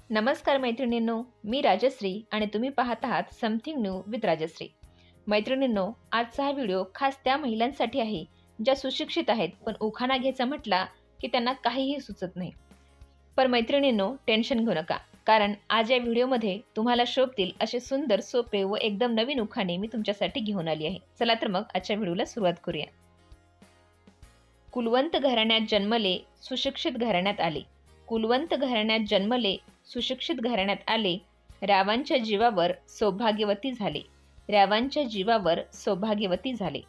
नमस्कार मैत्रिणींनो, मी राजश्री आणि तुम्ही पाहत आहात समथिंग न्यू विथ राजश्री। मैत्रिणींनो, आजचा हा व्हिडिओ खास त्या महिलांसाठी आहे ज्या सुशिक्षित आहेत पण उखाणा घ्यायचा म्हटला की त्यांना काहीही सुचत नाही। पण मैत्रिणींनो, टेन्शन घेऊ नका, कारण आज या व्हिडिओमध्ये तुम्हाला शोभतील असे सुंदर, सोपे व एकदम नवीन उखाणे मी तुमच्यासाठी घेऊन आली आहे। चला तर मग आजच्या व्हिडिओला सुरुवात करूया। कुलवंत घराण्यात जन्मले, सुशिक्षित घराण्यात आले। कुलवंत घराण्यात जन्मले, सुशिक्षित घराण्यात आले। रावांच्या जीवावर सौभाग्यवती झाले। रावांच्या जीवावर सौभाग्यवती झाले।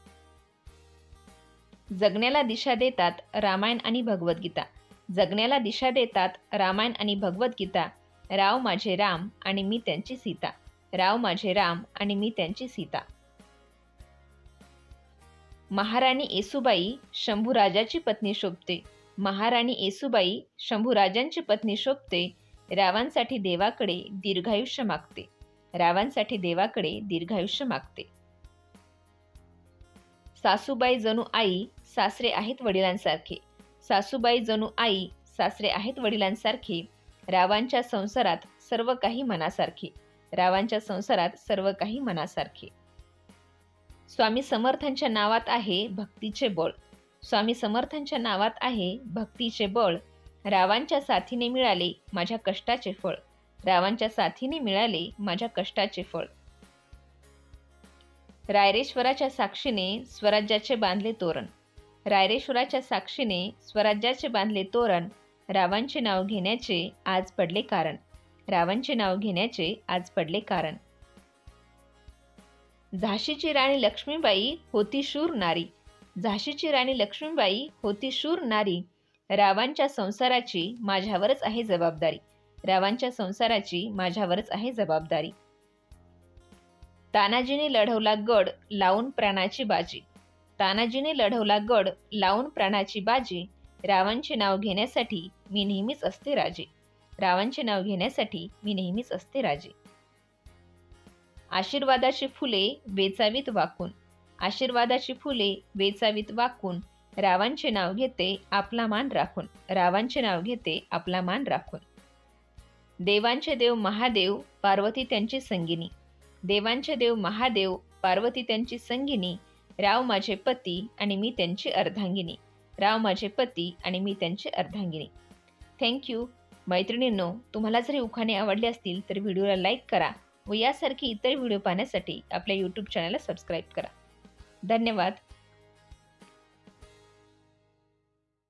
जगण्याला दिशा देतात रामायण आणि भगवद्गीता। जगण्याला दिशा देतात रामायण आणि भगवद्गीता। राव माझे राम आणि मी त्यांची सीता। राव माझे राम आणि मी त्यांची सीता। महाराणी येसूबाई शंभूराजाची पत्नी शोभते। महाराणी येसूबाई शंभूराजांची पत्नी शोभते। रावांसाठी देवाकडे दीर्घायुष्य मागते। रावांसाठी देवाकडे दीर्घायुष्य मागते। सासूबाई जणू आई, सासरे आहेत वडिलांसारखे। सासूबाई जणू आई, सासरे आहेत वडिलांसारखे। रावांच्या संसारात सर्व काही मनासारखे। रावांच्या संसारात सर्व काही मनासारखे। स्वामी समर्थांच्या नावात आहे भक्तीचे बळ। स्वामी समर्थांच्या नावात आहे भक्तीचे बळ। रावांच्या साथीने मिळाले माझ्या कष्टाचे फळ। रावांच्या साथीने मिळाले माझ्या कष्टाचे फळ। रायरेश्वराच्या साक्षीने स्वराज्याचे बांधले तोरण। रायरेश्वराच्या साक्षीने स्वराज्याचे बांधले तोरण। रावांचे नाव घेण्याचे आज पडले कारण। रावांचे नाव घेण्याचे आज पडले कारण। झाशीची राणी लक्ष्मीबाई होती शूर नारी। झाशीची राणी लक्ष्मीबाई होती शूर नारी। रावांच्या संसाराची माझ्यावरच आहे जबाबदारी। रावांच्या संसाराची माझ्यावरच आहे जबाबदारी। तानाजीने लढवला गड लावून प्राणाची बाजी। तानाजीने लढवला गड लावून प्राणाची बाजी। रावांचे नाव घेण्यासाठी मी नेहमीच असते राजे। रावांचे नाव घेण्यासाठी मी नेहमीच असते राजे। आशीर्वादाची फुले वेचावीत वाकून। आशीर्वादाची फुले वेचावीत वाकून। रावांचे नाव घेते आपला मान राखून। रावांचे नाव घेते आपला मान राखून। देवांचे देव महादेव पार्वती त्यांची संगिनी। देवांचे देव महादेव पार्वती त्यांची संगिनी। राव माझे पती आणि मी त्यांची अर्धांगिनी। राव माझे पती आणि मी त्यांची अर्धांगिनी। थँक्यू मैत्रिणींनो, तुम्हाला जर उखाणे आवडले असतील तर व्हिडिओला लाईक करा व यासारखी इतर व्हिडिओ पाहण्यासाठी आपल्या यूट्यूब चॅनलला सबस्क्राईब करा। धन्यवाद।